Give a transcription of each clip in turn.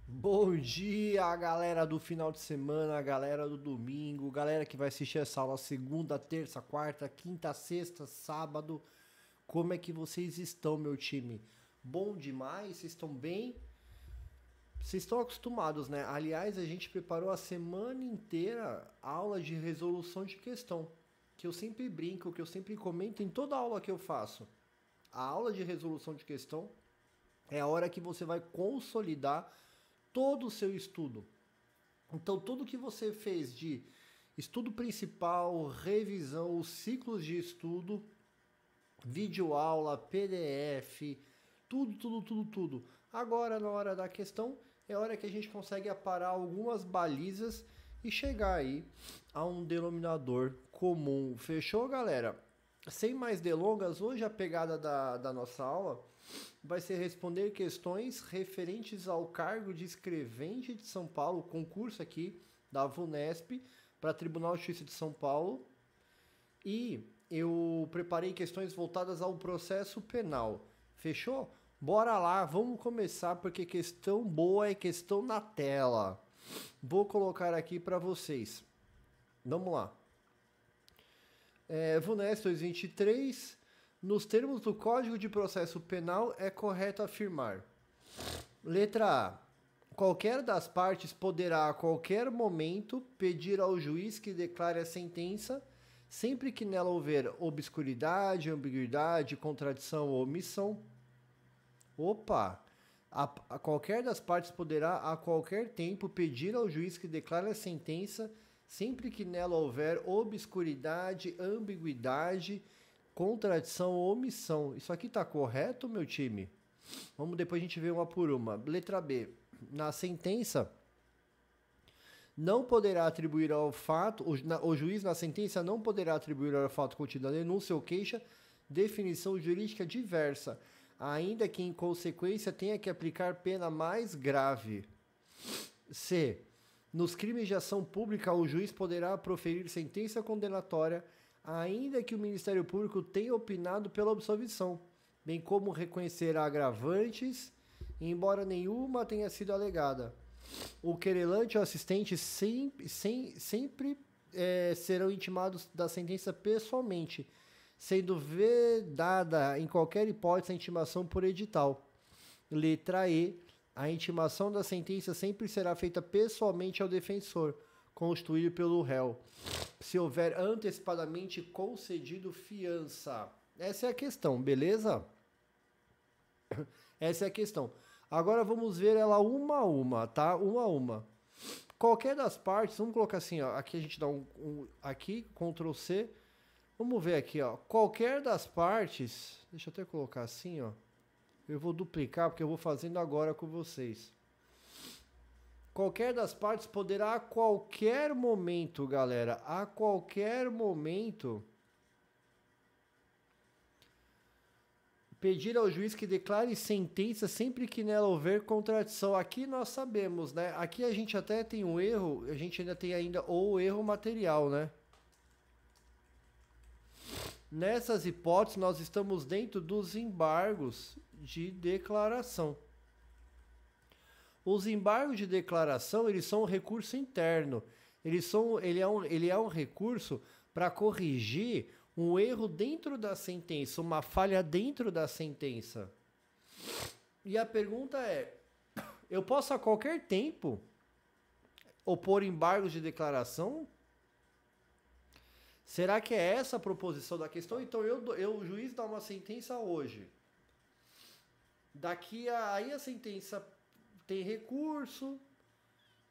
Bom dia, galera do final de semana, galera do domingo, galera que vai assistir essa aula segunda, terça, quarta, quinta, sexta, sábado. Como é que vocês estão, meu time? Bom demais? Vocês estão bem? Vocês estão acostumados, né? Aliás, a gente preparou a semana inteira aula de resolução de questão, que eu sempre brinco, que eu sempre comento em toda aula que eu faço. A aula de resolução de questão é a hora que você vai consolidar todo o seu estudo. Então, tudo que você fez de estudo principal, revisão, os ciclos de estudo, videoaula, PDF, tudo. Agora, na hora da questão, é a hora que a gente consegue aparar algumas balizas e chegar aí a um denominador comum. Fechou, galera? Sem mais delongas, hoje a pegada da nossa aula vai ser responder questões referentes ao cargo de escrevente de São Paulo, concurso aqui da VUNESP para Tribunal de Justiça de São Paulo. E eu preparei questões voltadas ao processo penal. Fechou? Bora lá, vamos começar porque questão boa é questão na tela. Vou colocar aqui para vocês. Vamos lá. VUNESP 2023, nos termos do Código de Processo Penal, é correto afirmar. Letra A. Qualquer das partes poderá a qualquer momento pedir ao juiz que declare a sentença, sempre que nela houver obscuridade, ambiguidade, contradição ou omissão. Opa! A qualquer das partes poderá a qualquer tempo pedir ao juiz que declare a sentença, sempre que nela houver obscuridade, ambiguidade, contradição ou omissão. Isso aqui tá correto, meu time? Vamos depois a gente ver uma por uma. Letra B. Na sentença, não poderá atribuir ao fato, o juiz na sentença não poderá atribuir ao fato contido na denúncia ou queixa definição jurídica diversa, ainda que em consequência tenha que aplicar pena mais grave. C. Nos crimes de ação pública, o juiz poderá proferir sentença condenatória, ainda que o Ministério Público tenha opinado pela absolvição, bem como reconhecer agravantes, embora nenhuma tenha sido alegada. O querelante e o assistente sempre serão intimados da sentença pessoalmente, sendo vedada em qualquer hipótese a intimação por edital. Letra E. A intimação da sentença sempre será feita pessoalmente ao defensor, constituído pelo réu, se houver antecipadamente concedido fiança. Essa é a questão, beleza? Essa é a questão. Agora vamos ver ela uma a uma, tá? Uma a uma. Qualquer das partes, vamos colocar assim, ó. Aqui a gente dá aqui, Ctrl C. Vamos ver aqui, ó. Qualquer das partes, deixa eu até colocar assim, ó. Eu vou duplicar porque eu vou fazendo agora com vocês. Qualquer das partes poderá a qualquer momento, galera, a qualquer momento, pedir ao juiz que declare sentença sempre que nela houver contradição. Aqui nós sabemos, né? Aqui a gente até tem um erro, a gente ainda tem o erro material, né? Nessas hipóteses, nós estamos dentro dos embargos de declaração. Os embargos de declaração, eles são um recurso interno. Ele é um recurso para corrigir um erro dentro da sentença, uma falha dentro da sentença. E a pergunta é, eu posso a qualquer tempo opor embargos de declaração? Será que é essa a proposição da questão? Então o juiz dá uma sentença hoje. Aí a sentença tem recurso,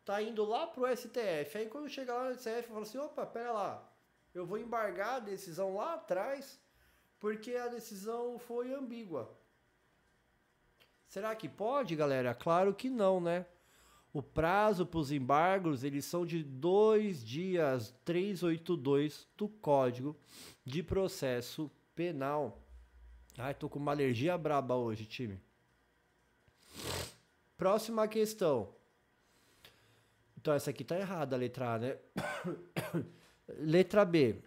tá indo lá pro STF. Aí quando chega lá no STF, fala assim, opa, pera lá, eu vou embargar a decisão lá atrás, porque a decisão foi ambígua. Será que pode, galera? Claro que não, né? O prazo para os embargos, eles são de 2 dias, 382 do Código de Processo Penal. Ai, tô com uma alergia braba hoje, time. Próxima questão. Então essa aqui tá errada, a letra A, né? Letra B.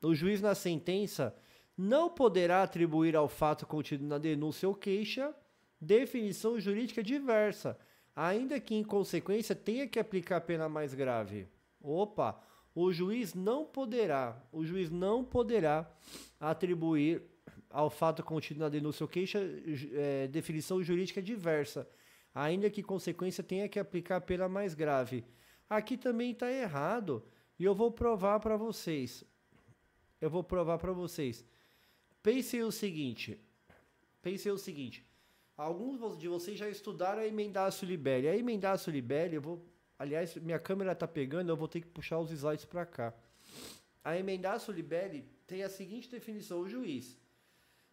O juiz na sentença não poderá atribuir ao fato contido na denúncia ou queixa definição jurídica diversa, ainda que em consequência tenha que aplicar a pena mais grave. Opa, o juiz não poderá atribuir ao fato contido na denúncia ou queixa definição jurídica diversa, ainda que em consequência tenha que aplicar a pena mais grave. Aqui também está errado e eu vou provar para vocês. Pensem o seguinte. Alguns de vocês já estudaram a emendatio libelli. A emendatio libelli, aliás, minha câmera está pegando, eu vou ter que puxar os slides para cá. A emendatio libelli tem a seguinte definição: o juiz,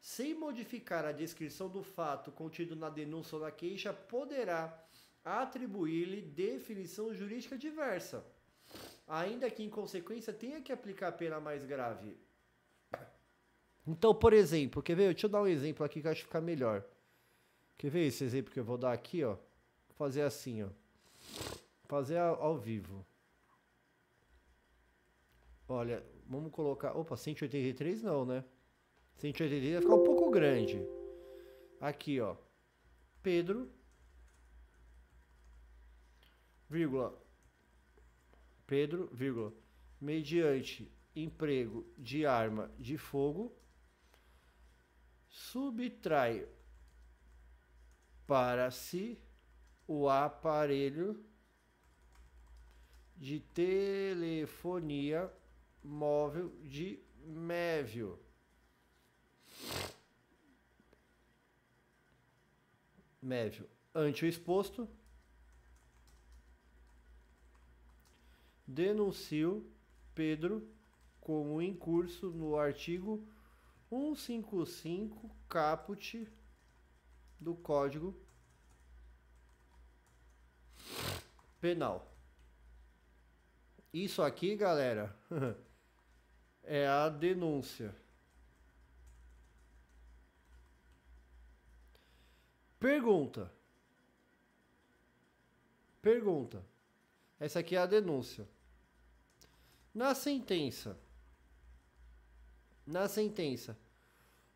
sem modificar a descrição do fato contido na denúncia ou na queixa, poderá atribuir-lhe definição jurídica diversa, ainda que em consequência tenha que aplicar a pena mais grave. Então, por exemplo, quer ver? Deixa eu dar um exemplo aqui que eu acho que fica melhor. Quer ver esse exemplo que eu vou dar aqui, ó? Vou fazer assim, ó. Fazer ao vivo. Olha, vamos colocar... Opa, 183 não, né? 183 vai ficar um pouco grande. Aqui, ó. Pedro, vírgula, mediante emprego de arma de fogo, subtrai para si o aparelho de telefonia móvel de Mévio. Ante o exposto, denuncio Pedro como incurso no artigo 155 caput do Código Penal. Isso aqui, galera, é a denúncia. Pergunta. Essa aqui é a denúncia. Na sentença,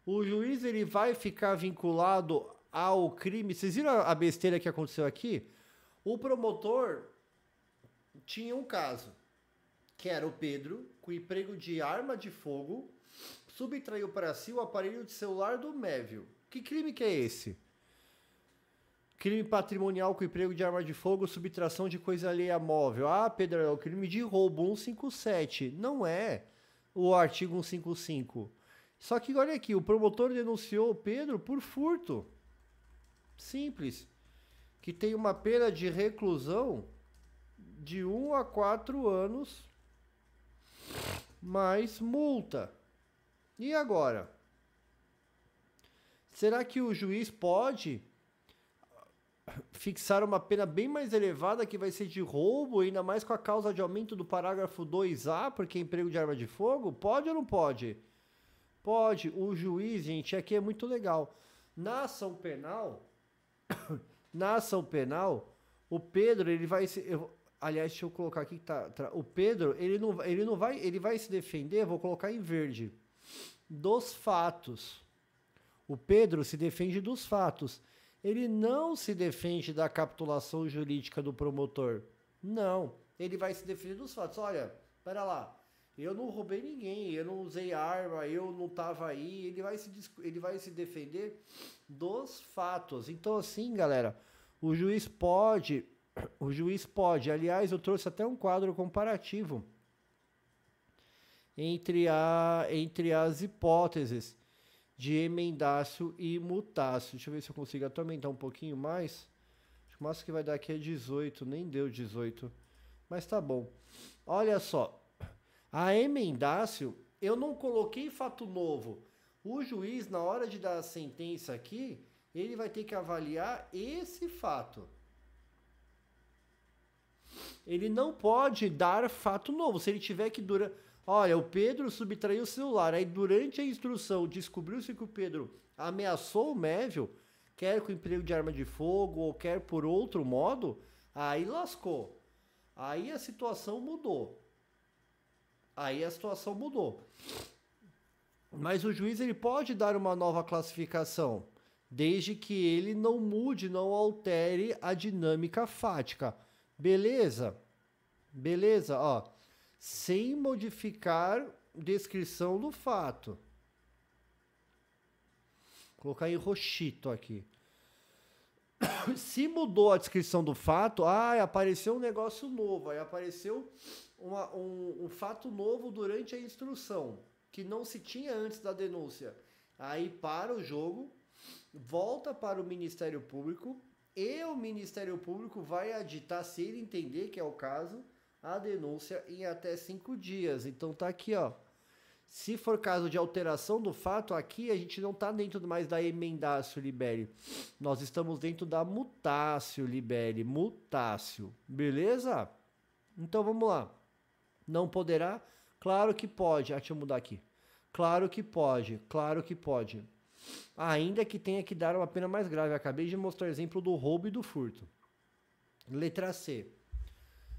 o juiz ele vai ficar vinculado ao crime. Vocês viram a besteira que aconteceu aqui? O promotor tinha um caso, que era o Pedro, com emprego de arma de fogo, subtraiu para si o aparelho de celular do Mévio. Que crime que é esse? Crime patrimonial com emprego de arma de fogo, subtração de coisa alheia móvel. Ah, Pedro, é o crime de roubo 157. Não é o artigo 155. Só que olha aqui, o promotor denunciou o Pedro por furto. Simples. Que tem uma pena de reclusão de 1 a 4 anos mais multa. E agora? Será que o juiz pode fixar uma pena bem mais elevada, que vai ser de roubo, ainda mais com a causa de aumento do parágrafo 2A, porque é emprego de arma de fogo? Pode ou não pode? Pode. O juiz, gente, aqui é muito legal. Na ação penal, o Pedro, ele vai se... aliás, deixa eu colocar aqui que o Pedro, ele vai se defender, vou colocar em verde, dos fatos. O Pedro se defende dos fatos. Ele não se defende da capitulação jurídica do promotor. Não. Ele vai se defender dos fatos. Olha, pera lá. Eu não roubei ninguém, eu não usei arma, eu não estava aí. Ele vai se defender dos fatos. Então, assim, galera, o juiz pode. Aliás, eu trouxe até um quadro comparativo entre as hipóteses de emendácio e mutácio. Deixa eu ver se eu consigo até aumentar um pouquinho mais. Acho que o máximo que vai dar aqui é 18, nem deu 18. Mas tá bom. Olha só. A emendácio, eu não coloquei fato novo. O juiz, na hora de dar a sentença aqui, ele vai ter que avaliar esse fato. Ele não pode dar fato novo. Se ele tiver que durar... Olha, o Pedro subtraiu o celular. Aí, durante a instrução, descobriu-se que o Pedro ameaçou o Mévio, quer com emprego de arma de fogo ou quer por outro modo. Aí lascou. Aí a situação mudou. Mas o juiz ele pode dar uma nova classificação. desde que ele não mude, não altere a dinâmica fática. Beleza? Beleza, ó. Sem modificar descrição do fato. Vou colocar em roxito aqui. Se mudou a descrição do fato, apareceu um negócio novo, aí apareceu um fato novo durante a instrução, que não se tinha antes da denúncia. Aí para o jogo, volta para o Ministério Público, e o Ministério Público vai aditar, se ele entender que é o caso, a denúncia em até 5 dias. Então tá aqui, ó. Se for caso de alteração do fato, aqui a gente não está dentro mais da emendácio libere. Nós estamos dentro da mutácio libere. Mutácio. Beleza? Então vamos lá. Não poderá? Claro que pode. Deixa eu mudar aqui. Claro que pode. Claro que pode. Ainda que tenha que dar uma pena mais grave. Acabei de mostrar o exemplo do roubo e do furto. Letra C.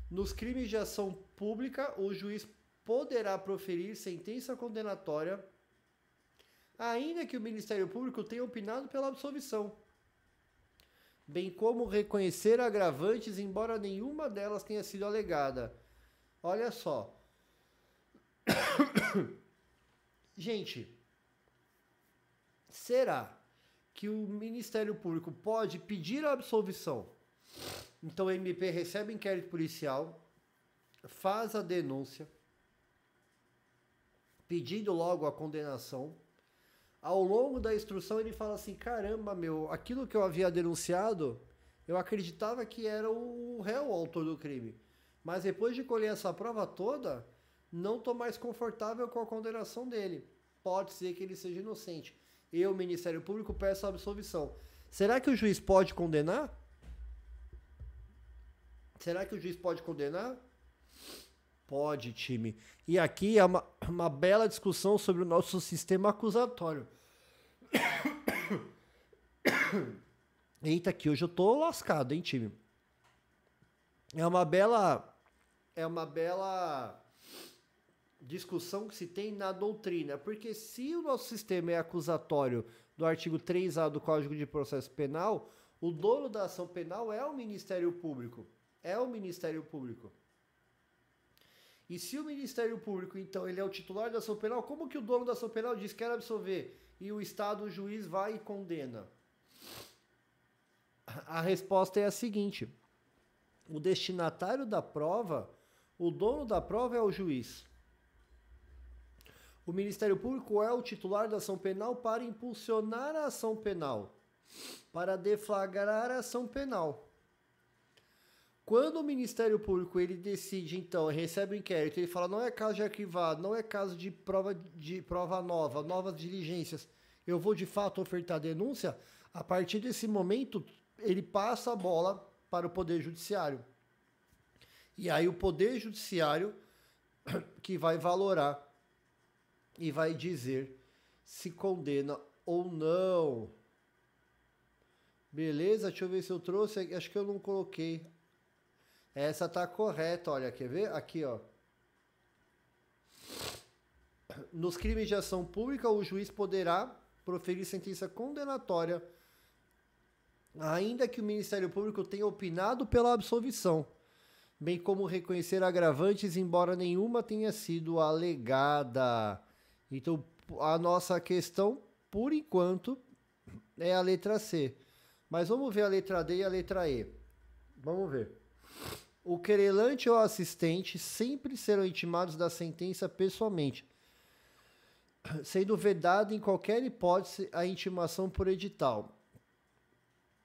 Nos crimes de ação pública, o juiz poderá proferir sentença condenatória, ainda que o Ministério Público tenha opinado pela absolvição, bem como reconhecer agravantes, embora nenhuma delas tenha sido alegada. Olha só. Gente, será que o Ministério Público pode pedir a absolvição? Então o MP recebe inquérito policial, faz a denúncia, pedindo logo a condenação. Ao longo da instrução ele fala assim, caramba, aquilo que eu havia denunciado, eu acreditava que era o réu o autor do crime. Mas depois de colher essa prova toda, não estou mais confortável com a condenação dele. Pode ser que ele seja inocente. Eu, Ministério Público, peço a absolvição. Será que o juiz pode condenar? Será que o juiz pode condenar? Pode, time. E aqui é uma bela discussão sobre o nosso sistema acusatório. Eita, que hoje eu tô lascado, hein, time? É uma bela discussão que se tem na doutrina, porque se o nosso sistema é acusatório do artigo 3A do Código de Processo Penal, o dono da ação penal é o Ministério Público. É o Ministério Público. E se o Ministério Público, então, ele é o titular da ação penal, como que o dono da ação penal diz que quer absolver e o Estado, o juiz, vai e condena? A resposta é a seguinte: o destinatário da prova, o dono da prova é o juiz. O Ministério Público é o titular da ação penal para impulsionar a ação penal, para deflagrar a ação penal. Quando o Ministério Público ele decide, então, recebe o inquérito, ele fala, não é caso de arquivado, não é caso de prova nova, novas diligências, eu vou de fato ofertar denúncia, a partir desse momento ele passa a bola para o Poder Judiciário. E aí o Poder Judiciário que vai valorar e vai dizer se condena ou não. Beleza? Deixa eu ver se eu trouxe, acho que eu não coloquei. Essa tá correta, olha, quer ver? Aqui, ó. Nos crimes de ação pública, o juiz poderá proferir sentença condenatória, ainda que o Ministério Público tenha opinado pela absolvição, bem como reconhecer agravantes, embora nenhuma tenha sido alegada. Então, a nossa questão, por enquanto, é a letra C. Mas vamos ver a letra D e a letra E. Vamos ver. O querelante ou assistente sempre serão intimados da sentença pessoalmente, sendo vedada em qualquer hipótese a intimação por edital.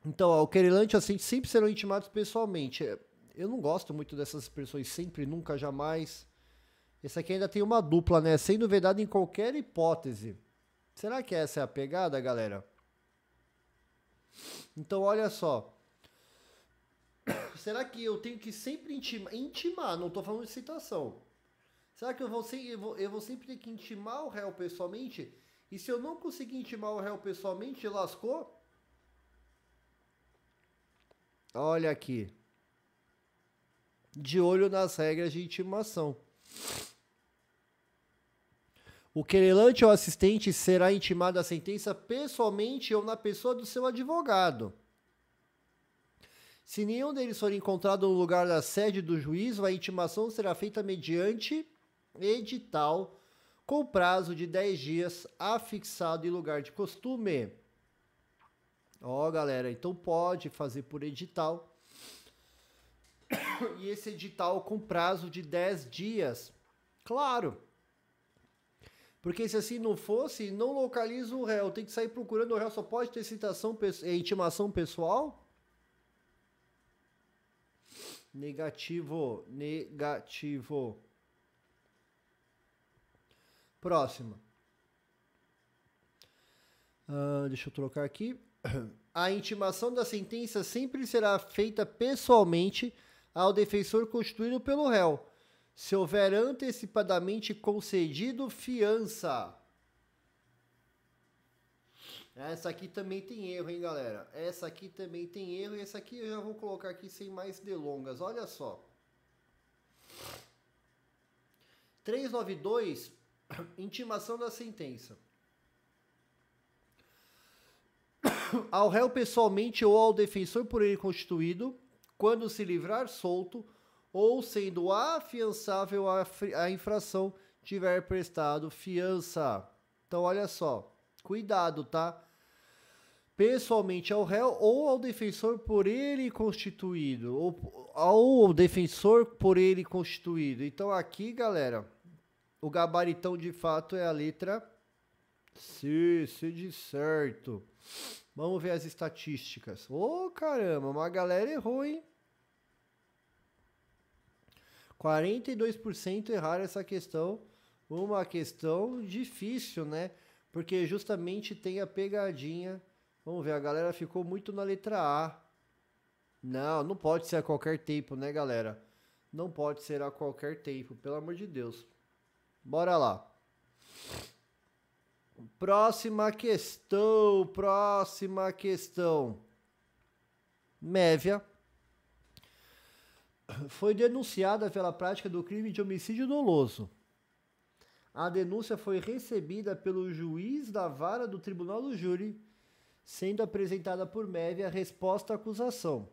Então, ó, o querelante e o assistente sempre serão intimados pessoalmente. Eu não gosto muito dessas expressões sempre, nunca, jamais. Esse aqui ainda tem uma dupla, né? Sendo vedado em qualquer hipótese. Será que essa é a pegada, galera? Então, olha só. Será que eu tenho que sempre intimar? Não estou falando de citação. Será que eu vou sempre ter que intimar o réu pessoalmente? E se eu não conseguir intimar o réu pessoalmente, lascou? Olha aqui. De olho nas regras de intimação. O querelante ou assistente será intimado a sentença pessoalmente ou na pessoa do seu advogado. Se nenhum deles for encontrado no lugar da sede do juízo, a intimação será feita mediante edital com prazo de 10 dias, afixado em lugar de costume. Ó, galera, então pode fazer por edital. E esse edital com prazo de 10 dias. Claro. Porque se assim não fosse, não localiza o réu. Tem que sair procurando o réu. Só pode ter intimação pessoal? Negativo. Negativo. Próxima. Deixa eu trocar aqui. A intimação da sentença sempre será feita pessoalmente ao defensor constituído pelo réu, se houver antecipadamente concedido fiança. Essa aqui também tem erro, hein, galera? Essa aqui também tem erro e essa aqui eu já vou colocar aqui sem mais delongas. Olha só. 392, intimação da sentença. Ao réu pessoalmente ou ao defensor por ele constituído, quando se livrar solto, ou sendo afiançável a infração, tiver prestado fiança. Então, olha só, cuidado, tá? Pessoalmente ao réu ou ao defensor por ele constituído, ou ao defensor por ele constituído. Então, aqui, galera, o gabaritão de fato é a letra C, C de certo. Vamos ver as estatísticas. Ô, caramba, uma galera errou, hein? 42% erraram essa questão. Uma questão difícil, né? Porque justamente tem a pegadinha. Vamos ver, a galera ficou muito na letra A. Não, não pode ser a qualquer tempo, né, galera? Não pode ser a qualquer tempo, pelo amor de Deus. Bora lá. Próxima questão. Mévia foi denunciada pela prática do crime de homicídio doloso. A denúncia foi recebida pelo juiz da vara do Tribunal do Júri, sendo apresentada por Mévia a resposta à acusação.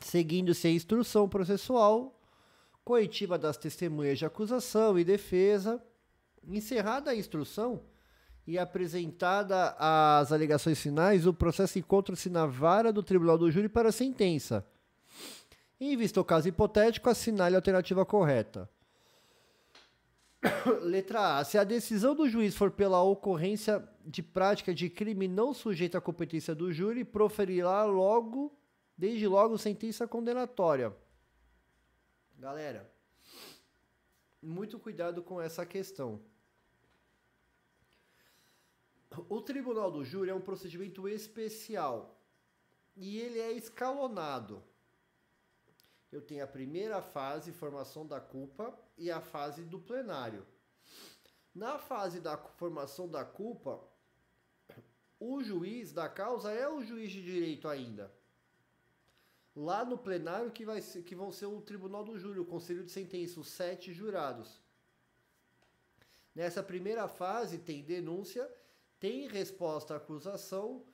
Seguindo-se a instrução processual, coitiva das testemunhas de acusação e defesa, encerrada a instrução e apresentada as alegações finais, o processo encontra-se na vara do Tribunal do Júri para a sentença. Em vista ao caso hipotético, assinale a alternativa correta. Letra A. Se a decisão do juiz for pela ocorrência de prática de crime não sujeita à competência do júri, proferirá desde logo, sentença condenatória. Galera, muito cuidado com essa questão. O Tribunal do Júri é um procedimento especial e ele é escalonado. Eu tenho a primeira fase, formação da culpa, e a fase do plenário. Na fase da formação da culpa, o juiz da causa é o juiz de direito ainda. Lá no plenário que vão ser o Tribunal do Júri, o Conselho de Sentença, os 7 jurados. Nessa primeira fase tem denúncia, tem resposta à acusação,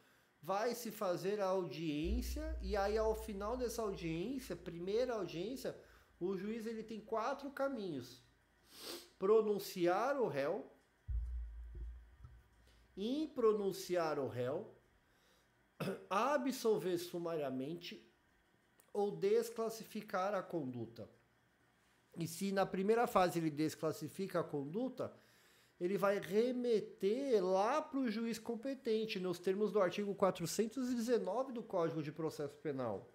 vai se fazer a audiência e aí ao final dessa audiência, primeira audiência, o juiz ele tem 4 caminhos: pronunciar o réu, impronunciar o réu, absolver sumariamente ou desclassificar a conduta. E se na primeira fase ele desclassifica a conduta, ele vai remeter lá para o juiz competente, nos termos do artigo 419 do Código de Processo Penal.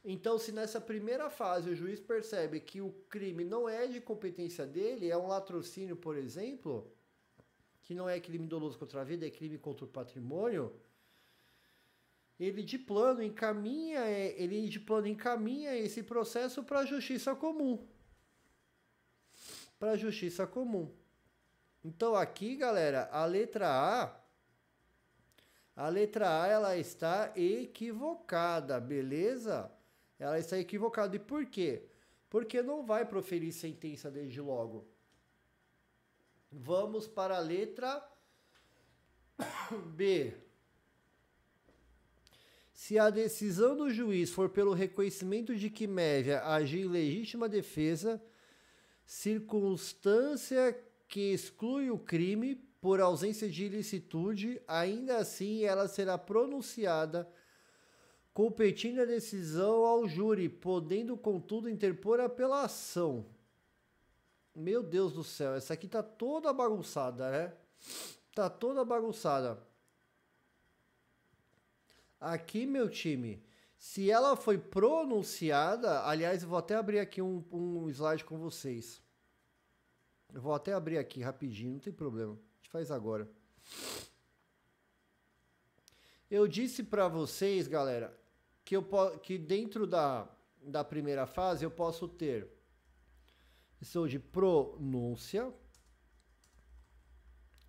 Então, se nessa primeira fase o juiz percebe que o crime não é de competência dele, é um latrocínio, por exemplo, que não é crime doloso contra a vida, é crime contra o patrimônio, ele de plano encaminha esse processo para a justiça comum. Para a justiça comum. Então aqui, galera, a letra A ela está equivocada, beleza? Ela está equivocada. E por quê? Porque não vai proferir sentença desde logo. Vamos para a letra B. Se a decisão do juiz for pelo reconhecimento de que Mévia agiu em legítima defesa, circunstância que exclui o crime por ausência de ilicitude, ainda assim ela será pronunciada competindo a decisão ao júri, podendo, contudo, interpor apelação. Meu Deus do céu, essa aqui tá toda bagunçada, né? Tá toda bagunçada. Aqui, meu time, se ela foi pronunciada, aliás, eu vou até abrir aqui um slide com vocês. Eu vou até abrir aqui rapidinho, não tem problema. A gente faz agora. Eu disse para vocês, galera, que dentro da primeira fase eu posso ter questão de pronúncia,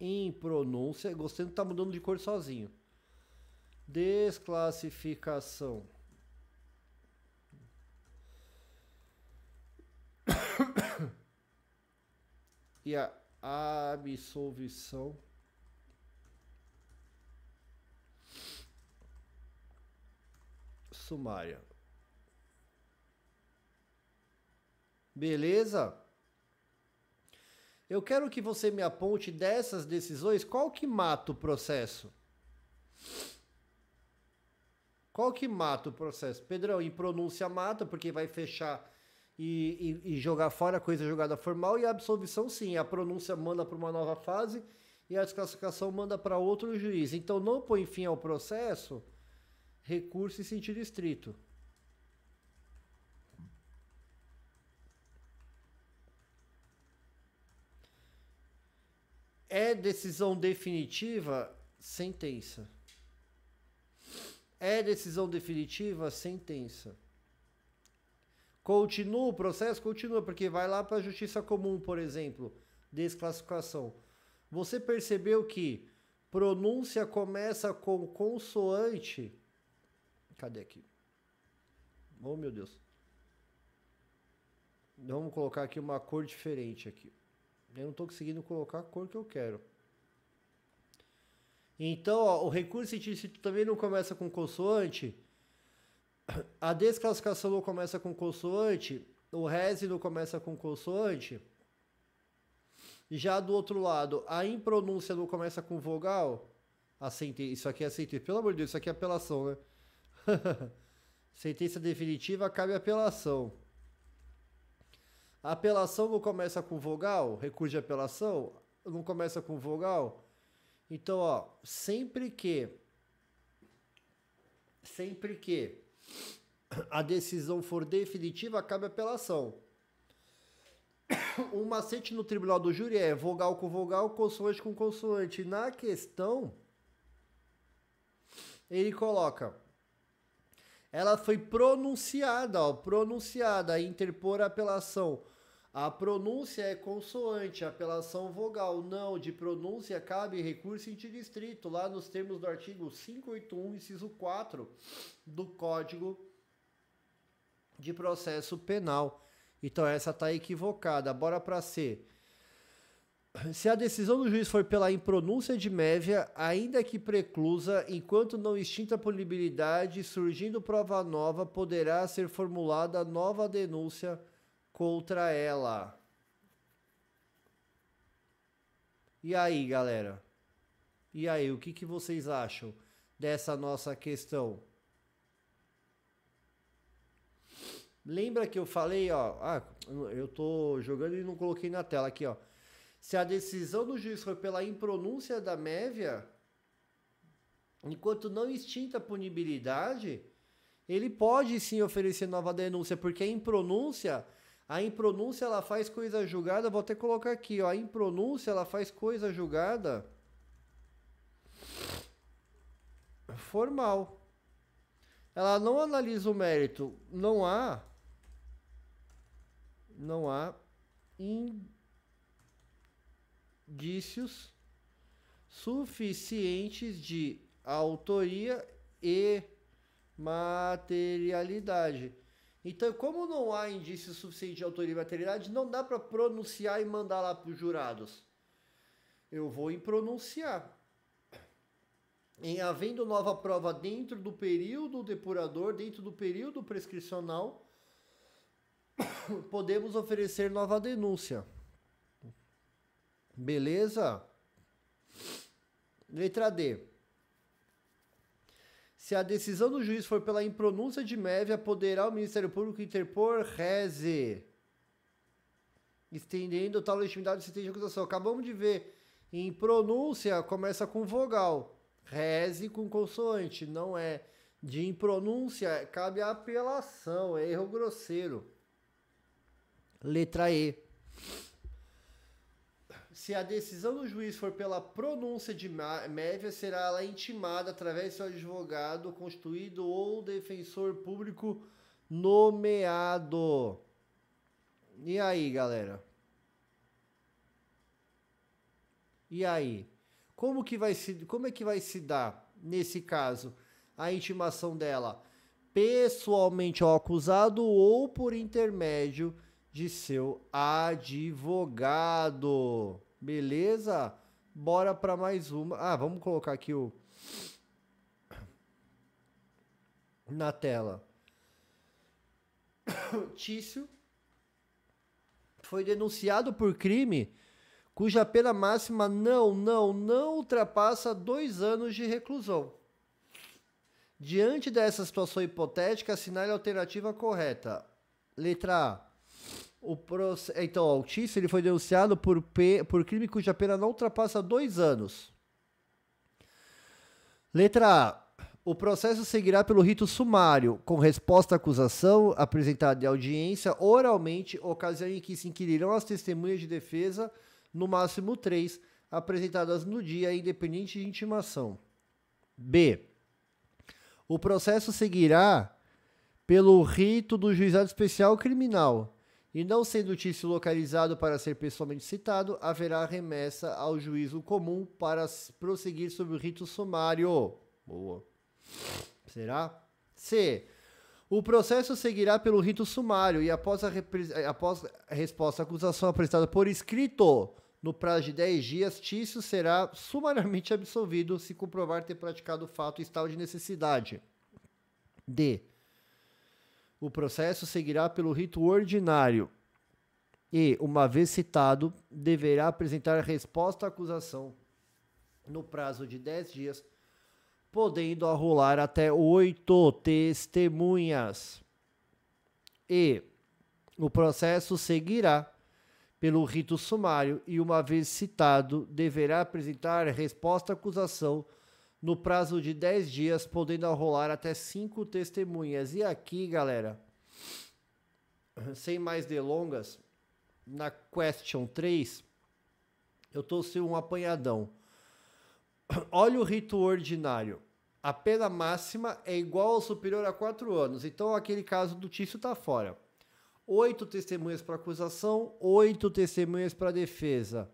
impronúncia, gostei de tá mudando de cor sozinho. Desclassificação. E a absolvição sumária. Beleza? Eu quero que você me aponte dessas decisões qual que mata o processo. Qual que mata o processo? Pedrão, em pronúncia mata, porque vai fechar e jogar fora a coisa jogada formal, e a absolvição sim, a pronúncia manda para uma nova fase e a desclassificação manda para outro juiz. Então não põe fim ao processo, recurso em sentido estrito. É decisão definitiva? Sentença. É decisão definitiva? Sentença. Continua o processo? Continua, porque vai lá para a justiça comum, por exemplo, desclassificação. Você percebeu que pronúncia começa com consoante? Cadê aqui? Oh, meu Deus. Vamos colocar aqui uma cor diferente aqui. Eu não estou conseguindo colocar a cor que eu quero. Então, ó, o recurso científico também não começa com consoante. A desclassificação não começa com consoante. O res não começa com consoante. Já do outro lado, a impronúncia não começa com vogal. Isso aqui é sentença. Pelo amor de Deus, isso aqui é apelação, né? Sentença definitiva, cabe apelação. A apelação não começa com vogal. Recurso de apelação não começa com vogal. Então, ó, sempre que a decisão for definitiva, cabe apelação. Um macete no tribunal do júri é vogal com vogal, consoante com consoante. Na questão, ele coloca: ela foi pronunciada, ó, pronunciada, interpor a apelação. A pronúncia é consoante, a apelação vogal. Não, de pronúncia cabe recurso em sentido estrito, lá nos termos do artigo 581, inciso 4 do Código de Processo Penal. Então essa está equivocada. Bora para C. Se a decisão do juiz for pela impronúncia de Mévia, ainda que preclusa, enquanto não extinta a punibilidade, surgindo prova nova, poderá ser formulada nova denúncia contra ela. E aí, galera? E aí, o que vocês acham dessa nossa questão? Lembra que eu falei, ó, eu tô jogando e não coloquei na tela aqui, ó. Se a decisão do juiz for pela impronúncia da Mévia, enquanto não extinta a punibilidade, ele pode sim oferecer nova denúncia, porque a impronúncia ela faz coisa julgada, vou até colocar aqui, ó, a impronúncia ela faz coisa julgada formal. Ela não analisa o mérito, não há indícios suficientes de autoria e materialidade. Então, como não há indícios suficientes de autoria e materialidade, não dá para pronunciar e mandar lá para os jurados. Eu vou impronunciar. Em havendo nova prova dentro do período depurador, dentro do período prescricional, podemos oferecer nova denúncia. Beleza? Letra D. Se a decisão do juiz for pela impronúncia de mévia, poderá o Ministério Público interpor reze, estendendo tal legitimidade de sentença de acusação. Acabamos de ver, em pronúncia começa com vogal, reze com consoante, não é. De impronúncia cabe a apelação, é erro grosseiro. Letra E. Se a decisão do juiz for pela pronúncia de mévia, será ela intimada através de seu advogado constituído ou defensor público nomeado. E aí, galera? E aí? Como é que vai se dar, nesse caso, a intimação dela? Pessoalmente ao acusado ou por intermédio de seu advogado. Beleza? Bora para mais uma. Vamos colocar aqui na tela. Tício foi denunciado por crime cuja pena máxima não ultrapassa 2 anos de reclusão. Diante dessa situação hipotética, assinale a alternativa correta. Letra A. Então, o Tício ele foi denunciado por crime cuja pena não ultrapassa 2 anos. Letra A. O processo seguirá pelo rito sumário, com resposta à acusação apresentada em audiência oralmente, ocasião em que se inquirirão as testemunhas de defesa, no máximo 3, apresentadas no dia, independente de intimação. B. O processo seguirá pelo rito do juizado especial criminal, e não sendo o Tício localizado para ser pessoalmente citado, haverá remessa ao juízo comum para prosseguir sob o rito sumário. Boa. Será? C. O processo seguirá pelo rito sumário e após a resposta à acusação apresentada por escrito, no prazo de 10 dias, Tício será sumariamente absolvido se comprovar ter praticado o fato em estado de necessidade. D. O processo seguirá pelo rito ordinário e, uma vez citado, deverá apresentar resposta à acusação no prazo de 10 dias, podendo arrolar até 8 testemunhas. E o processo seguirá pelo rito sumário e, uma vez citado, deverá apresentar resposta à acusação no prazo de 10 dias, podendo arrolar até 5 testemunhas. E aqui, galera, sem mais delongas, na question 3, eu trouxe um apanhadão. Olha o rito ordinário. A pena máxima é igual ou superior a 4 anos. Então, aquele caso do Tício está fora. 8 testemunhas para acusação, 8 testemunhas para defesa.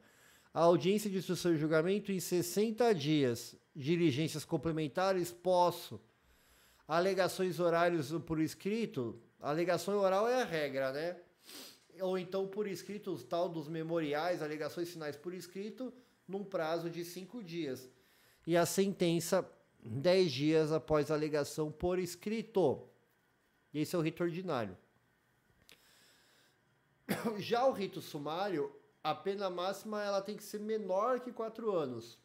A audiência de instrução e julgamento em 60 dias. Diligências complementares, posso. Alegações horários por escrito. A alegação oral é a regra, né? Ou então por escrito, os tal dos memoriais, alegações finais por escrito, num prazo de 5 dias. E a sentença, 10 dias após a alegação por escrito. Esse é o rito ordinário. Já o rito sumário, a pena máxima ela tem que ser menor que 4 anos.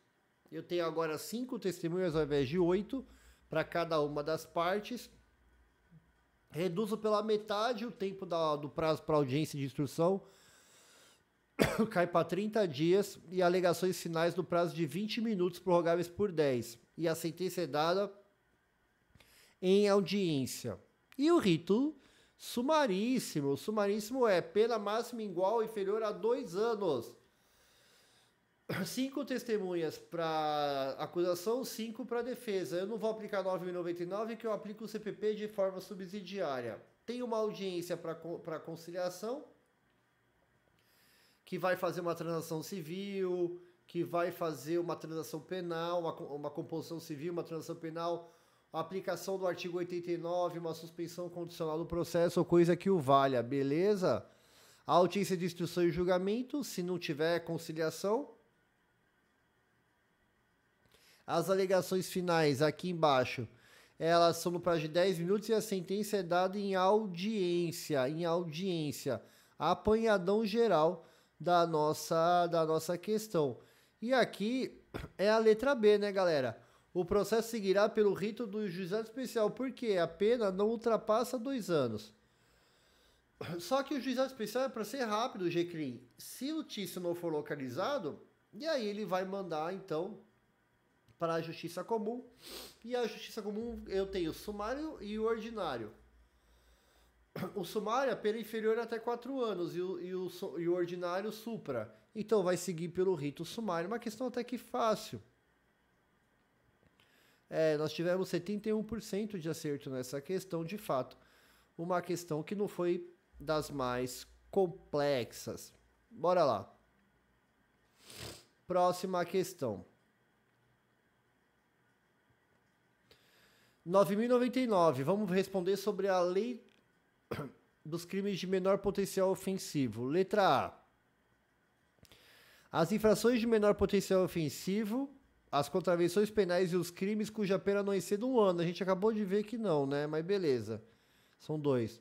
Eu tenho agora 5 testemunhas ao invés de 8 para cada uma das partes. Reduzo pela metade o tempo do prazo para audiência de instrução. Cai para 30 dias e alegações finais no prazo de 20 minutos, prorrogáveis por 10. E a sentença é dada em audiência. E o rito sumaríssimo. O sumaríssimo é pena máxima igual ou inferior a 2 anos. 5 testemunhas para acusação, 5 para defesa. Eu não vou aplicar 9.099, que eu aplico o CPP de forma subsidiária. Tem uma audiência para conciliação, que vai fazer uma transação civil, que vai fazer uma transação penal, uma composição civil, uma transação penal, a aplicação do artigo 89, uma suspensão condicional do processo ou coisa que o valha, beleza? A audiência de instrução e julgamento, se não tiver conciliação, As alegações finais aqui embaixo, elas são no prazo de 10 minutos e a sentença é dada em audiência, apanhadão geral da nossa questão. E aqui é a letra B, né, galera? O processo seguirá pelo rito do juizado especial, porque a pena não ultrapassa 2 anos. Só que o juizado especial é para ser rápido, G-Clean. Se o tício não for localizado, e aí ele vai mandar, então, para a justiça comum. E a justiça comum eu tenho o sumário e o ordinário. O sumário é pena inferior até 4 anos e o ordinário supra. Então vai seguir pelo rito sumário. Uma questão até que fácil. Nós tivemos 71% de acerto nessa questão, de fato. Uma questão que não foi das mais complexas. Bora lá. Próxima questão. 9.099. Vamos responder sobre a lei dos crimes de menor potencial ofensivo. Letra A. As infrações de menor potencial ofensivo, as contravenções penais e os crimes cuja pena não exceda 1 ano. A gente acabou de ver que não, né? Mas beleza. São 2.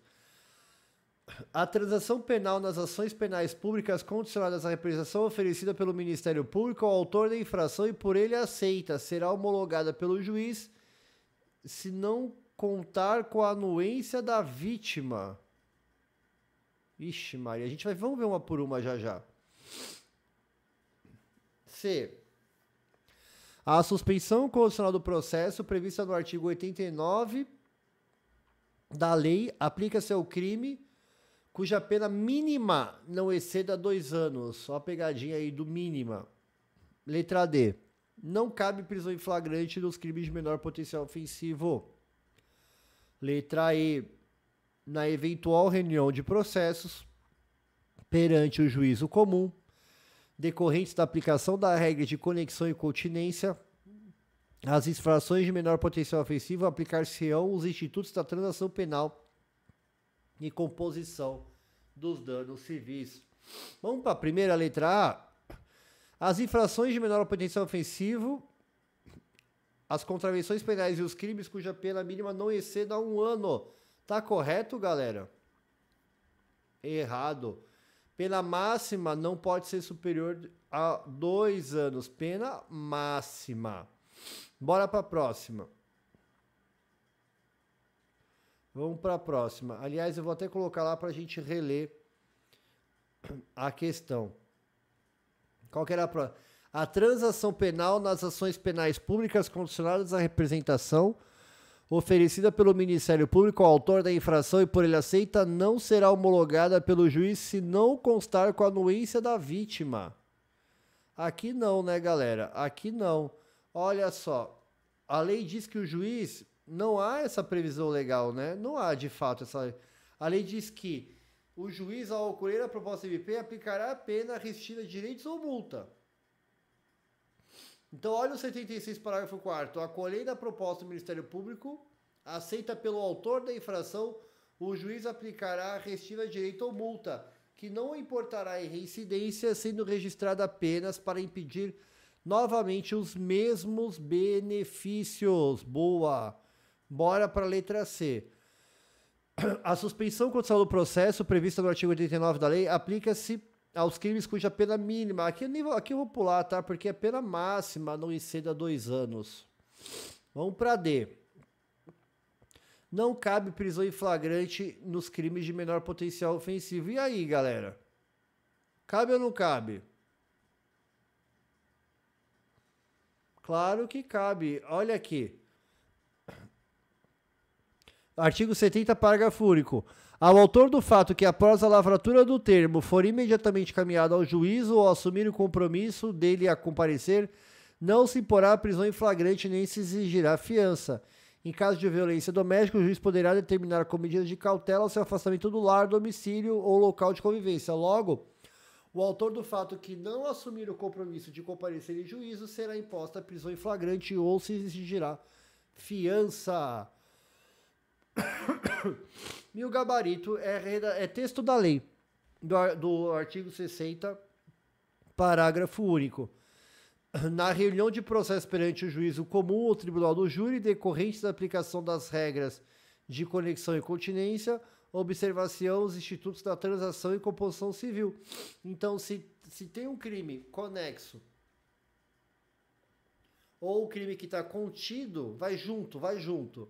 A transação penal nas ações penais públicas condicionadas à representação oferecida pelo Ministério Público ao autor da infração e por ele aceita será homologada pelo juiz se não contar com a anuência da vítima. Ixi, Maria, vamos ver uma por uma já. C. A suspensão condicional do processo prevista no artigo 89 da lei aplica-se ao crime cuja pena mínima não exceda 2 anos. Só a pegadinha aí do mínima. Letra D. Não cabe prisão em flagrante nos crimes de menor potencial ofensivo. Letra E. Na eventual reunião de processos perante o juízo comum, decorrentes da aplicação da regra de conexão e continência, as infrações de menor potencial ofensivo aplicar-se-ão os institutos da transação penal e composição dos danos civis. Vamos para a primeira letra A. As infrações de menor potencial ofensivo, as contravenções penais e os crimes cuja pena mínima não exceda 1 ano. Tá correto, galera? Errado. Pena máxima não pode ser superior a 2 anos. Pena máxima. Bora para a próxima. Vamos para a próxima. Aliás, eu vou até colocar lá para a gente reler a questão. Qual que era a próxima? A transação penal nas ações penais públicas condicionadas à representação oferecida pelo Ministério Público ao autor da infração e por ele aceita não será homologada pelo juiz se não constar com a anuência da vítima. Aqui não, né, galera? Aqui não. Olha só. A lei diz que o juiz... Não há essa previsão legal, né? Não há, de fato, essa... A lei diz que o juiz, ao ocorrer a proposta MP, aplicará a pena restringida de direitos ou multa. Então, olha o 76, parágrafo 4º. Acolhendo a proposta do Ministério Público, aceita pelo autor da infração, o juiz aplicará a restringida de direito ou multa, que não importará em reincidência, sendo registrada apenas para impedir novamente os mesmos benefícios. Boa! Bora para a letra C. A suspensão condicional do processo, prevista no artigo 89 da lei, aplica-se aos crimes cuja pena mínima... Aqui eu vou pular, tá? Porque a pena máxima não exceda 2 anos. Vamos para D. Não cabe prisão em flagrante nos crimes de menor potencial ofensivo. E aí, galera? Cabe ou não cabe? Claro que cabe. Olha aqui. Artigo 70, parágrafo único. Ao autor do fato que, após a lavratura do termo, for imediatamente caminhado ao juízo ou assumir o compromisso dele a comparecer, não se imporá prisão em flagrante nem se exigirá fiança. Em caso de violência doméstica, o juiz poderá determinar com medidas de cautela o seu afastamento do lar, domicílio ou local de convivência. Logo, o autor do fato que não assumir o compromisso de comparecer em juízo será imposta prisão em flagrante ou se exigirá fiança. E o gabarito é texto da lei, do artigo 60, parágrafo único. Na reunião de processo perante o juízo comum ou tribunal do júri, decorrentes da aplicação das regras de conexão e continência, observação os institutos da transação e composição civil. Então, se tem um crime conexo ou o crime que está contido, vai junto, vai junto.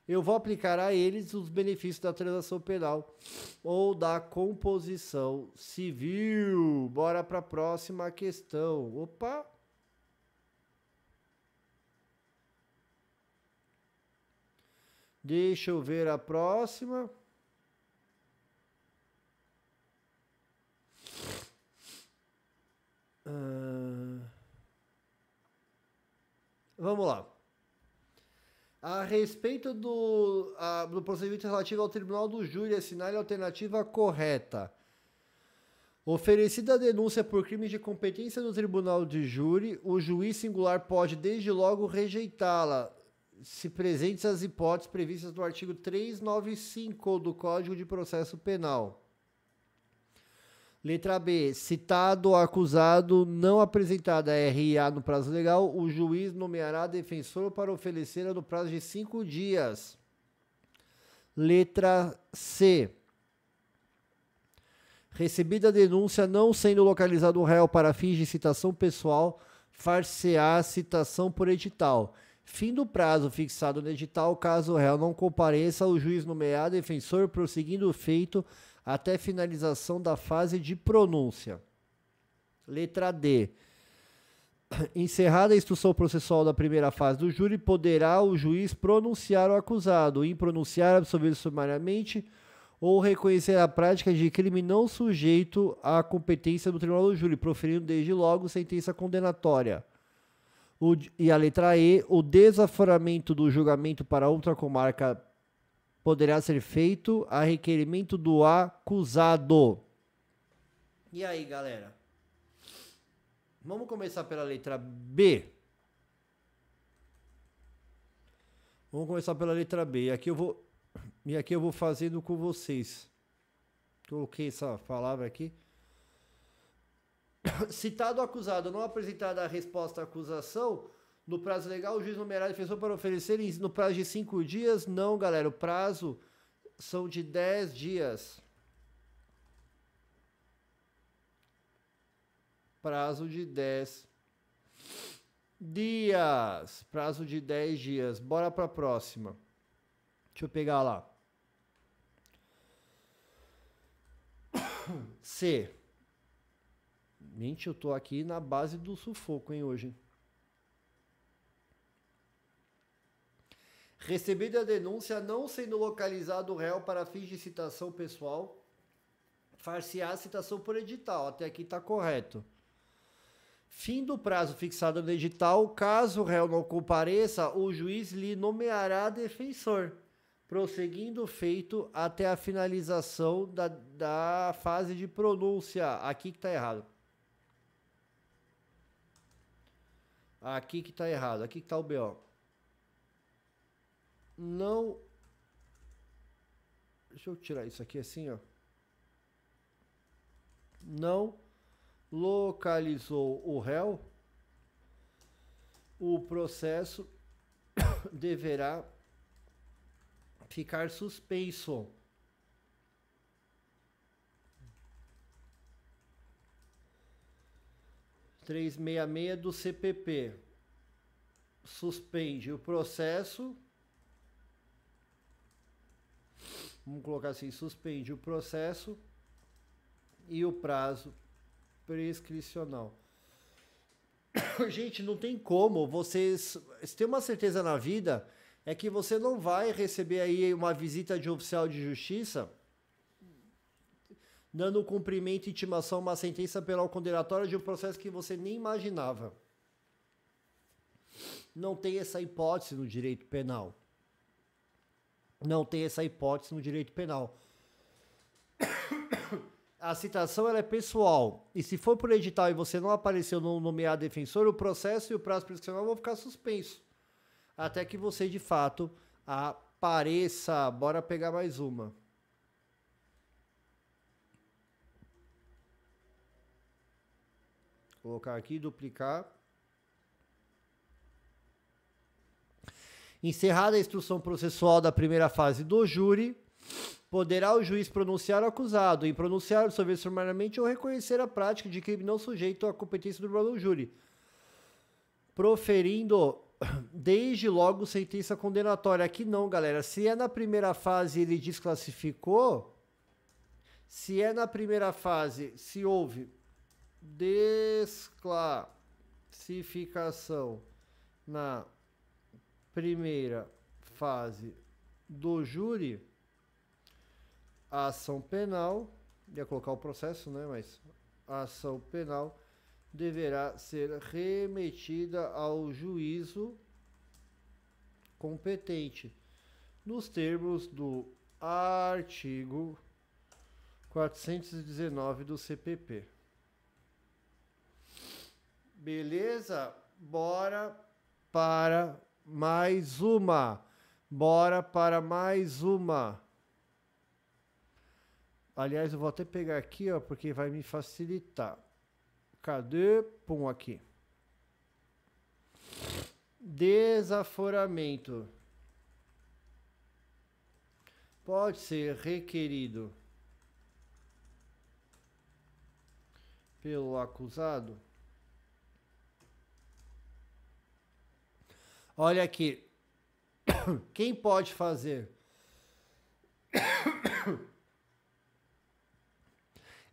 Eu vou aplicar a eles os benefícios da transação penal ou da composição civil. Bora para a próxima questão. Opa! Deixa eu ver a próxima. Vamos lá. A respeito do procedimento relativo ao tribunal do júri, assinale a alternativa correta. Oferecida a denúncia por crime de competência do tribunal de júri, o juiz singular pode, desde logo, rejeitá-la, se presentes as hipóteses previstas no artigo 395 do Código de Processo Penal. Letra B. Citado ou acusado não apresentada a RIA no prazo legal, o juiz nomeará defensor para oferecer no prazo de 5 dias. Letra C. Recebida a denúncia não sendo localizado o réu para fins de citação pessoal, far-se-á citação por edital. Fim do prazo fixado no edital, caso o réu não compareça, o juiz nomeará defensor prosseguindo o feito até finalização da fase de pronúncia. Letra D. Encerrada a instrução processual da primeira fase do júri, poderá o juiz pronunciar o acusado, impronunciar, absolver sumariamente ou reconhecer a prática de crime não sujeito à competência do tribunal do júri, proferindo desde logo sentença condenatória. E a letra E. O desaforamento do julgamento para outra comarca poderá ser feito a requerimento do acusado. E aí, galera? Vamos começar pela letra B. Vamos começar pela letra B. E aqui eu vou fazendo com vocês. Coloquei essa palavra aqui. Citado o acusado, não apresentada a resposta à acusação, no prazo legal, o juiz nomeará defensor para oferecer no prazo de 5 dias. Não, galera, o prazo são de 10 dias. Prazo de 10 dias. Prazo de 10 dias. Bora para a próxima. Deixa eu pegar lá. C. Gente, eu tô aqui na base do sufoco, hein, hoje. Recebida a denúncia, não sendo localizado o réu para fins de citação pessoal, far-se-á a citação por edital. Até aqui está correto. Fim do prazo fixado no edital, caso o réu não compareça, o juiz lhe nomeará defensor, prosseguindo o feito até a finalização da fase de pronúncia. Aqui que está errado. Aqui que está errado. Aqui que está o BO. Não. Deixa eu tirar isso aqui assim, ó. Não localizou o réu, o processo deverá ficar suspenso. (366) do CPP suspende o processo. Vamos colocar assim, suspende o processo e o prazo prescricional. Gente, não tem como. Vocês têm uma certeza na vida, é que você não vai receber aí uma visita de oficial de justiça dando cumprimento, intimação, uma sentença penal condenatória de um processo que você nem imaginava. Não tem essa hipótese no direito penal. Não tem essa hipótese no direito penal. A citação ela é pessoal. E se for por edital e você não apareceu no nomear defensor, o processo e o prazo prescricional vão ficar suspensos. Até que você, de fato, apareça. Bora pegar mais uma. Colocar aqui, duplicar. Encerrada a instrução processual da primeira fase do júri, poderá o juiz pronunciar o acusado, em pronunciar, absolver sumariamente ou reconhecer a prática de crime não sujeito à competência do tribunal do júri, proferindo desde logo sentença condenatória. Aqui não, galera. Se é na primeira fase ele desclassificou, se é na primeira fase, se houve desclassificação na primeira fase do júri, a ação penal, ia colocar o processo, né, mas a ação penal deverá ser remetida ao juízo competente, nos termos do artigo 419 do CPP. Beleza? Bora para mais uma. Bora para mais uma. Aliás, eu vou até pegar aqui, ó, porque vai me facilitar. Cadê? Pum, aqui. Desaforamento. Pode ser requerido pelo acusado. Olha aqui. Quem pode fazer?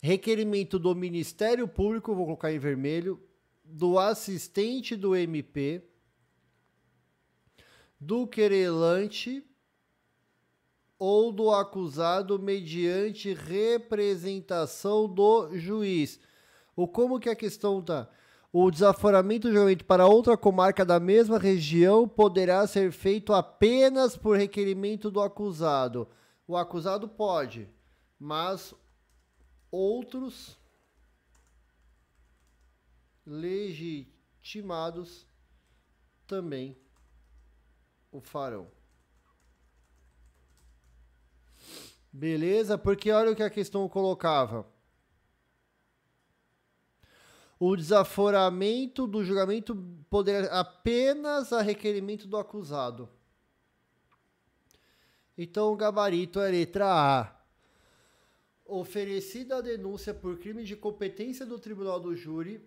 Requerimento do Ministério Público, vou colocar em vermelho, do assistente do MP, do querelante ou do acusado mediante representação do juiz. Como que a questão tá? O desaforamento do julgamento para outra comarca da mesma região poderá ser feito apenas por requerimento do acusado. O acusado pode, mas outros legitimados também o farão. Beleza? Porque olha o que a questão colocava. O desaforamento do julgamento poderá apenas a requerimento do acusado. Então o gabarito é letra A. Oferecida a denúncia por crime de competência do tribunal do júri,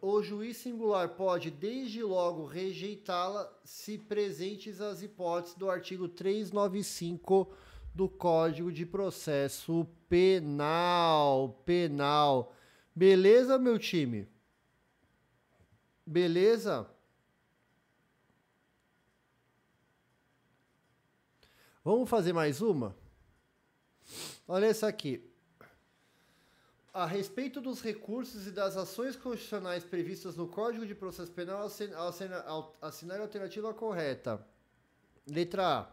o juiz singular pode desde logo rejeitá-la se presentes as hipóteses do artigo 395 do Código de Processo Penal. Beleza, meu time? Beleza? Vamos fazer mais uma? Olha essa aqui. A respeito dos recursos e das ações constitucionais previstas no Código de Processo Penal, assinar a alternativa correta. Letra A.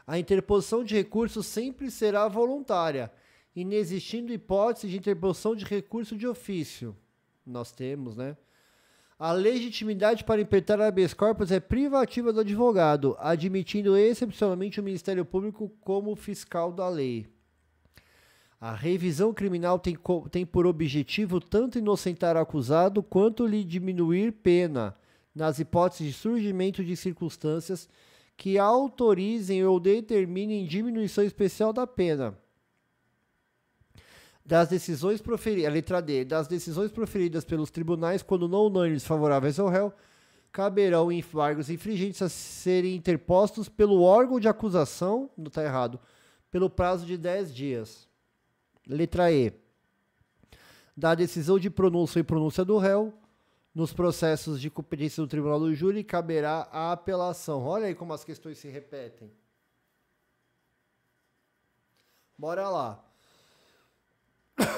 A interposição de recurso sempre será voluntária, inexistindo hipótese de interposição de recurso de ofício. Nós temos, né? A legitimidade para impetrar habeas corpus é privativa do advogado, admitindo excepcionalmente o Ministério Público como fiscal da lei. A revisão criminal tem por objetivo tanto inocentar o acusado quanto lhe diminuir pena, nas hipóteses de surgimento de circunstâncias que autorizem ou determinem diminuição especial da pena. Das decisões proferidas, a letra D, das decisões proferidas pelos tribunais quando não unânimes favoráveis ao réu, caberão embargos infringentes a serem interpostos pelo órgão de acusação, não está errado, pelo prazo de 10 dias. Letra E. Da decisão de pronúncia e pronúncia do réu, nos processos de competência do tribunal do júri, caberá a apelação. Olha aí como as questões se repetem. Bora lá.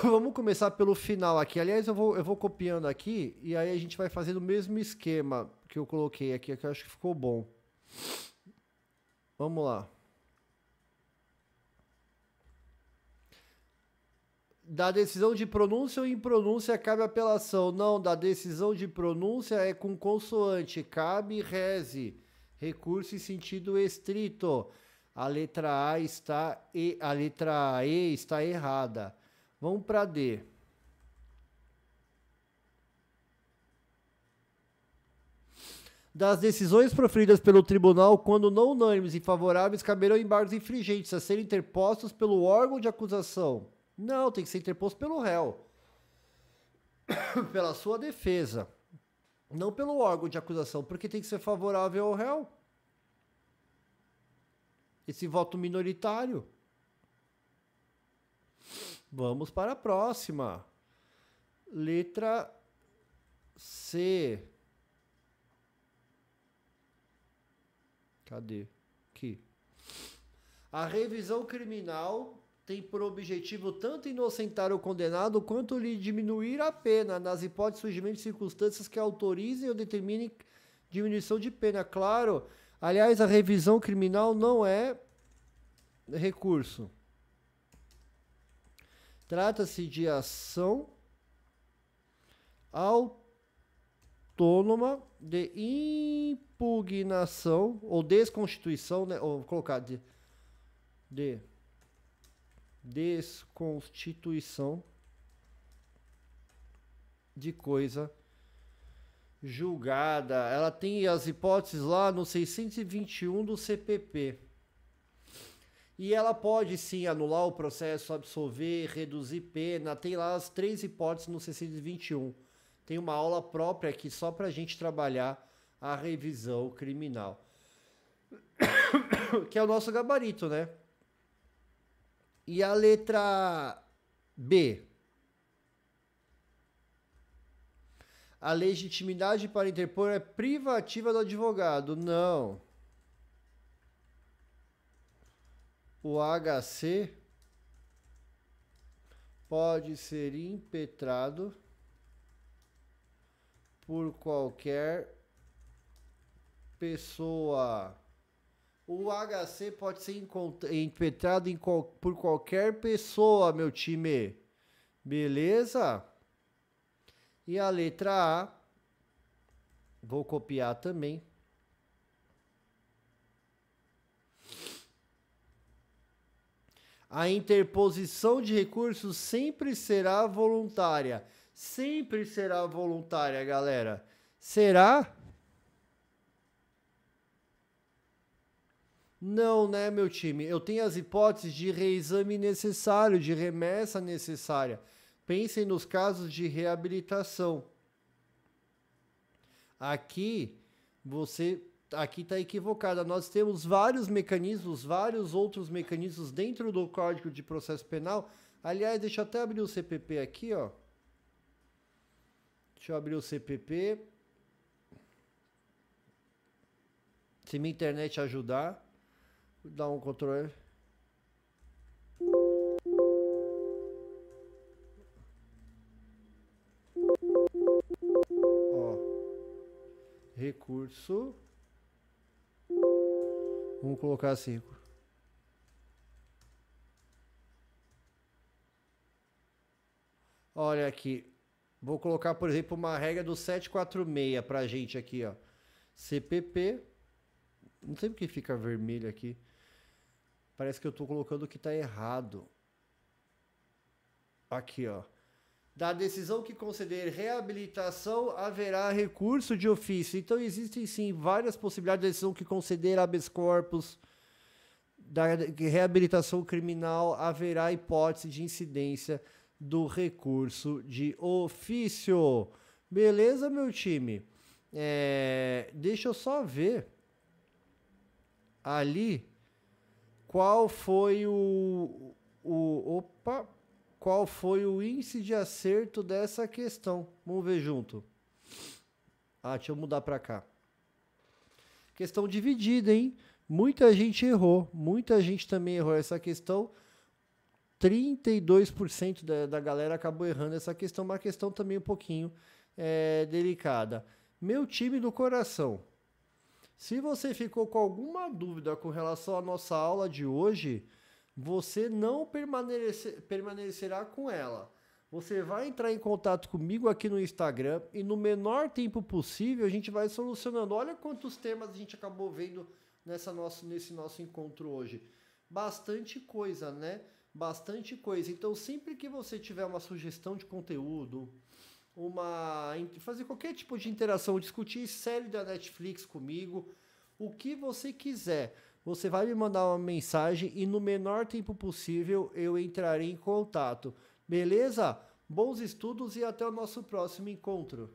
Vamos começar pelo final aqui. Aliás, eu vou copiando aqui e aí a gente vai fazendo o mesmo esquema que eu coloquei aqui, que eu acho que ficou bom. Vamos lá. Da decisão de pronúncia ou impronúncia cabe apelação. Não, da decisão de pronúncia é com consoante. Cabe rese. Recurso em sentido estrito. A letra A está a letra E está errada. Vamos para D. Das decisões proferidas pelo tribunal, quando não unânimes e favoráveis, caberão embargos infringentes a serem interpostos pelo órgão de acusação. Não, tem que ser interposto pelo réu. Pela sua defesa. Não pelo órgão de acusação, porque tem que ser favorável ao réu. Esse voto minoritário. Vamos para a próxima. Letra C. Cadê? Aqui. A revisão criminal tem por objetivo tanto inocentar o condenado quanto lhe diminuir a pena, nas hipóteses de surgimento de circunstâncias que autorizem ou determinem diminuição de pena. Claro, aliás, a revisão criminal não é recurso. Trata-se de ação autônoma de impugnação ou desconstituição, né? Ou vou colocar de desconstituição de coisa julgada. Ela tem as hipóteses lá no 621 do CPP. E ela pode sim anular o processo, absolver, reduzir pena. Tem lá as 3 hipóteses no 621. Tem uma aula própria aqui só para a gente trabalhar a revisão criminal. Que é o nosso gabarito, né? E a letra B. A legitimidade para interpor é privativa do advogado. Não. O HC pode ser impetrado por qualquer pessoa. O HC pode ser impetrado por qualquer pessoa, meu time. Beleza? E a letra A, vou copiar também. A interposição de recursos sempre será voluntária. Sempre será voluntária, galera. Será? Não, né, meu time? Eu tenho as hipóteses de reexame necessário, de remessa necessária. Pensem nos casos de reabilitação. Aqui está equivocada. Nós temos vários mecanismos, vários outros mecanismos dentro do Código de Processo Penal. Aliás, deixa eu até abrir o CPP aqui, ó. Deixa eu abrir o CPP. Se minha internet ajudar, vou dar um controle. Ó. Recurso. Vamos colocar assim. Olha aqui. Vou colocar, por exemplo, uma regra do 746 pra gente aqui, ó. CPP. Não sei porque fica vermelho aqui. Parece que eu tô colocando o que tá errado. Aqui, ó. Da decisão que conceder reabilitação, haverá recurso de ofício. Então, existem sim várias possibilidades de decisão que conceder habeas corpus. Da reabilitação criminal, haverá hipótese de incidência do recurso de ofício. Beleza, meu time? Deixa eu só ver ali qual foi qual foi o índice de acerto dessa questão. Vamos ver junto. Deixa eu mudar para cá. Questão dividida, hein? Muita gente errou. Muita gente também errou essa questão. 32% da galera acabou errando essa questão. Uma questão também um pouquinho delicada. Meu time do coração. Se você ficou com alguma dúvida com relação à nossa aula de hoje, você não permanecerá com ela. Você vai entrar em contato comigo aqui no Instagram e no menor tempo possível a gente vai solucionando. Olha quantos temas a gente acabou vendo nesse nosso encontro hoje. Bastante coisa, né? Bastante coisa. Então, sempre que você tiver uma sugestão de conteúdo, fazer qualquer tipo de interação, discutir série da Netflix comigo, o que você quiser. Você vai me mandar uma mensagem e no menor tempo possível eu entrarei em contato. Beleza? Bons estudos e até o nosso próximo encontro.